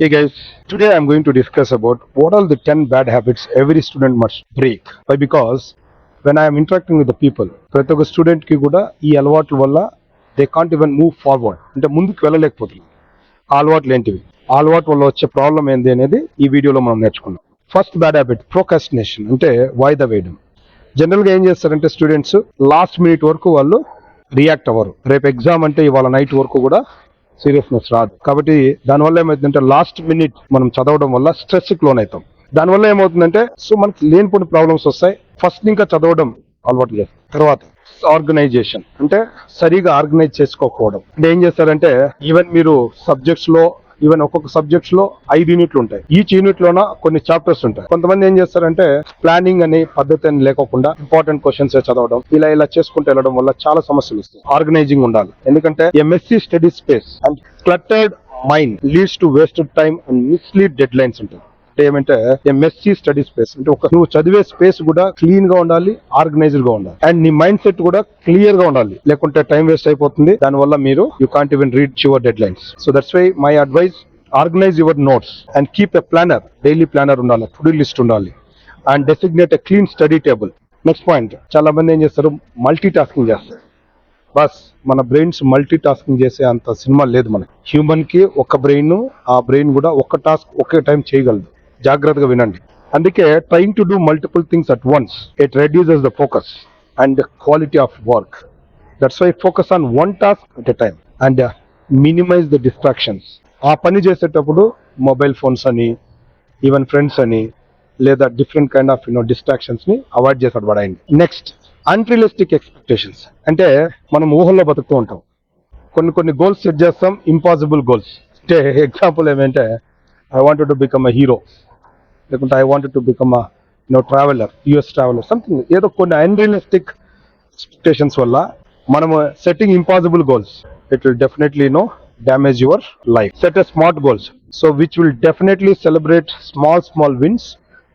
Hey guys, today I'm going to discuss about what are the 10 bad habits every student must break. Why? Because when I am interacting with the people, ప్రతి ఒక్క student కి కూడా ఈ అలవాట్ల వల్ల they can't even move forward, అంటే ముందుకు వెళ్ళలేకపోతున్నారు. ఆ అలవాట్లు ఏంటివి, ఆ అలవాటు వల్ల వచ్చే ప్రాబ్లం ఏంటి అనేది ఈ వీడియోలో మనం నేర్చుకున్నాం. ఫస్ట్ బ్యాడ్ హ్యాబిట్ ప్రోకాస్టినేషన్, అంటే వాయిదా వేయడం. జనరల్గా ఏం చేస్తారంటే స్టూడెంట్స్ లాస్ట్ మినిట్ వరకు వాళ్ళు రియాక్ట్ అవ్వరు. రేపు ఎగ్జామ్ అంటే ఇవాళ నైట్ వరకు కూడా సీరియస్నెస్ రాదు. కాబట్టి దానివల్ల ఏమవుతుందంటే లాస్ట్ మినిట్ మనం చదవడం వల్ల స్ట్రెస్ కి లోన్ అవుతాం. దానివల్ల ఏమవుతుందంటే సో మనకి లేనిపోయిన ప్రాబ్లమ్స్ వస్తాయి. ఫస్ట్ ఇంకా చదవడం అలవాటు చేస్తాం. తర్వాత ఆర్గనైజేషన్, అంటే సరిగా ఆర్గనైజ్ చేసుకోకపోవడం. అంటే ఏం చేస్తారంటే ఈవెన్ మీరు సబ్జెక్ట్స్ లో ఈవెన్ ఒక్కొక్క సబ్జెక్ట్స్ లో 5 యూనిట్లు ఉంటాయి. ఈచ్ యూనిట్ లోన కొన్ని చాప్టర్స్ ఉంటాయి. కొంతమంది ఏం చేస్తారంటే ప్లానింగ్ అనే పద్ధతి అని లేకుండా ఇంపార్టెంట్ క్వశ్చన్స్ చదవడం, ఇలా చేసుకుంటూ వెళ్ళడం వల్ల చాలా సమస్యలు వస్తాయి. ఆర్గనైజింగ్ ఉండాలి, ఎందుకంటే a messy study space and cluttered mind leads to wasted time and mislead deadlines ఉంటాయి. అంటే ఏమంటే ఏ మెస్సీ స్టడీ స్పేస్ అంటే నువ్వు చదివే స్పేస్ కూడా క్లీన్ గా ఉండాలి, ఆర్గనైజ్డ్ గా ఉండాలి, అండ్ నీ మైండ్ సెట్ కూడా క్లియర్ గా ఉండాలి. లేకుంటే టైం వేస్ట్ అయిపోతుంది. దానివల్ల మీరు you can't even read your deadlines. So that's why my advice, organize your notes and keep a planner. Daily planner ఉండాలి, టు డూ లిస్ట్ ఉండాలి, and designate a clean study table. Next point, చాలా మంది ఏం చేస్తారు, multitasking చేస్తారు. బస్ మన brains multitasking చేసే అంత సినిమా లేదు మనకి. హ్యూమన్ కి ఒక బ్రెయిన్, ఆ బ్రెయిన్ కూడా ఒక టాస్క్ ఒకే టైం చేయగలదు. జాగ్రత్తగా వినండి. అందుకే trying to do multiple things at once, it reduces the focus and quality of work. That's why focus on one task at a time and minimize the distractions. ఆ పని చేసేటప్పుడు mobile phones అని, even friends అని, లేదా different kind of distractions ని avoid చేసి పడాయండి. Next, unrealistic expectations, అంటే మనం ఊహల్లో బతుకుతూ ఉంటాం. కొన్ని గోల్స్ సెట్ చేస్తాం, ఇంపాసిబుల్ గోల్స్. అంటే ఎగ్జాంపుల్ ఏమంటే I wanted to become a hero, లేకుంటే I wanted to become a traveller, US traveller, something. ఏదో కొన్ని అన్రియలిస్టిక్ ఎక్స్పెక్టేషన్స్ వల్ల మనము setting impossible goals, it will definitely damage your life. Set a SMART goals, so which will definitely celebrate small wins,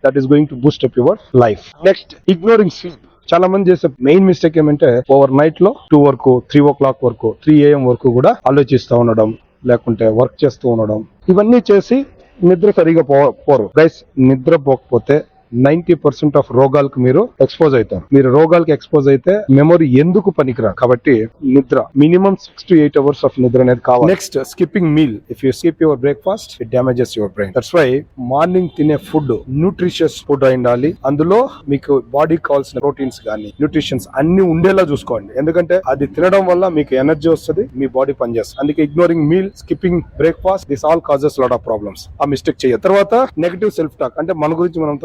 that is going to boost up your life. Next, ignoring sleep. చాలా మంది చేసే main mistake ఏమంటే over night లో 2 వరకు, 3 o'clock వరకు, 3 AM వరకు కూడా ఆలోచిస్తూ ఉండడం, లేకుంటే వర్క్ చేస్తూ ఉండడం. ఇవన్నీ చేసి నిద్ర సరిగా పోరు. గైస్, నిద్ర పోకపోతే 90% ఆఫ్ రోగాలకు మీరు ఎక్స్పోజ్ అవుతారు. మీరు రోగాలకు ఎక్స్పోజ్ అయితే మెమొరీ ఎందుకు పనికిరాదు. కాబట్టి నిద్ర మినిమం 6 to 8 hours ఆఫ్ నిద్ర అనేది కావాలి. Next, skipping meal. If you skip your breakfast, it damages your brain. That's why morning తినే ఫుడ్ న్యూట్రిషియస్ ఫుడ్ అయి ఉండాలి. అందులో మీకు బాడీకి కావాల్సిన ప్రోటీన్స్ కానీ న్యూట్రిషన్స్ అన్ని ఉండేలా చూసుకోండి. ఎందుకంటే అది తినడం వల్ల మీకు ఎనర్జీ వస్తుంది, మీ బాడీ పనిచేస్తుంది. అందుకే ignoring meal, skipping breakfast, this all causes lot of problems. ఆ మిస్టేక్ చేయదు. తర్వాత నెగటివ్ సెల్ఫ్ టాక్, అంటే మన గురించి మనం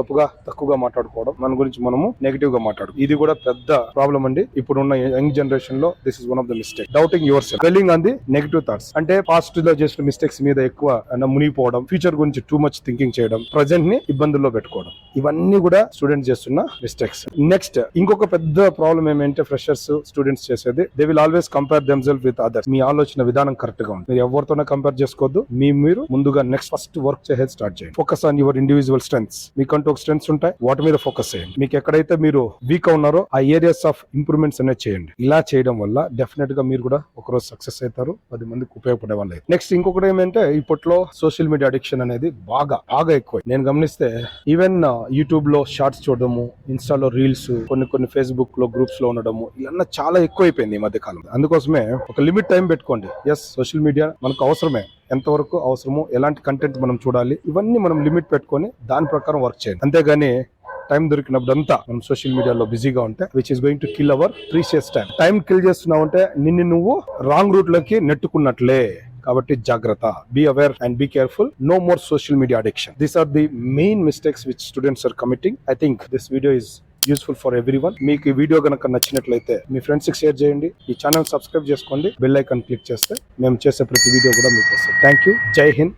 తక్కువగా మాట్లాడుకోవడం, మన గురించి మనము నెగిటివ్ గా మాట్లాడుకోవడం. ఇది కూడా పెద్ద ప్రాబ్లం అండి ఇప్పుడున్న యంగ్ జనరేషన్ లో. This is one of the mistake. Doubting your self, డెలింగ్ on the negative thoughts, అంటే పాస్ట్ లో చేసిన మిస్టేక్స్ మీద ఎక్కువ మునిగిపోవడం, ఫ్యూచర్ గురించి టూ మచ్ థింకింగ్ చేయడం, ప్రజెంట్ ని ఇబ్బందుల్లో పెట్టుకోవడం. ఇవన్నీ కూడా స్టూడెంట్స్ చేస్తున్న మిస్టేక్స్. నెక్స్ట్, ఇంకొక పెద్ద ప్రాబ్లం ఏమంటే ఫ్రెషర్స్ స్టూడెంట్స్ చేసేది, they will always compare themselves with others. మీ ఆలోచన విధానం కరెక్ట్ గా ఉంది. మీరు ఎవరితోనే కంపేర్ చేసుకోవద్దు. మీరు ముందుగా నెక్స్ట్ ఫస్ట్ వర్క్ చేసేది స్టార్ట్ చేయండి. Focus on your individual strengths. మీకంటూ ఒక స్ట్రెంగ్స్ ఉంటాయి, వాటి మీద ఫోకస్ చేయండి. మీకు ఎక్కడైతే మీరు వీక్ ఉన్నారో ఆ ఏరియాస్ ఆఫ్ ఇంప్రూవ్మెంట్స్ అనేది చేయండి. ఇలా చేయడం వల్ల డెఫినెట్ గా మీరు కూడా ఒకరోజు సక్సెస్ అవుతారు, 10 మందికి ఉపయోగపడే వాళ్ళు. నెక్స్ట్, ఇంకొకటి ఏమంటే ఇప్పట్లో సోషల్ మీడియా అడిక్షన్ అనేది బాగా ఎక్కువ. నేను గమనిస్తే ఈవెన్ యూట్యూబ్ లో షార్ట్స్ చూడడము, ఇన్స్టాలో రీల్స్, కొన్ని ఫేస్బుక్ లో గ్రూప్స్ లో ఉండడము, ఇలా చాలా ఎక్కువ అయిపోయింది ఈ మధ్య కాలంలో. అందుకోసమే ఒక లిమిట్ టైం పెట్టుకోండి. ఎస్, సోషల్ మీడియా మనకు అవసరమే, ఎంతవరకు అవసరమో, ఎలాంటి కంటెంట్ మనం చూడాలి, ఇవన్నీ మనం లిమిట్ పెట్టుకొని దాని ప్రకారం వర్క్ చేయండి. అంతేగాని టైం దొరికినప్పుడు అంతా మనం సోషల్ మీడియాలో బిజీగా ఉంటే which is going to kill our precious time. Time kill చేస్తున్నావు అంటే నువ్వు రాంగ్ రూట్ లోకి నెట్టుకున్నట్లే. కాబట్టి జాగ్రత్త, be aware and be careful. No more social media addiction. These are the main mistakes which students are committing. I think this video is useful for everyone. మీకు ఈ video కనుక నచ్చినట్లయితే మీ ఫ్రెండ్స్ కి share చేయండి. ఈ ఛానల్ సబ్స్క్రైబ్ చేసుకోండి. Bell icon click చేస్తే మేము చేసే ప్రతి వీడియో కూడా మీకు వస్తుంది. Thank you. జై హింద్.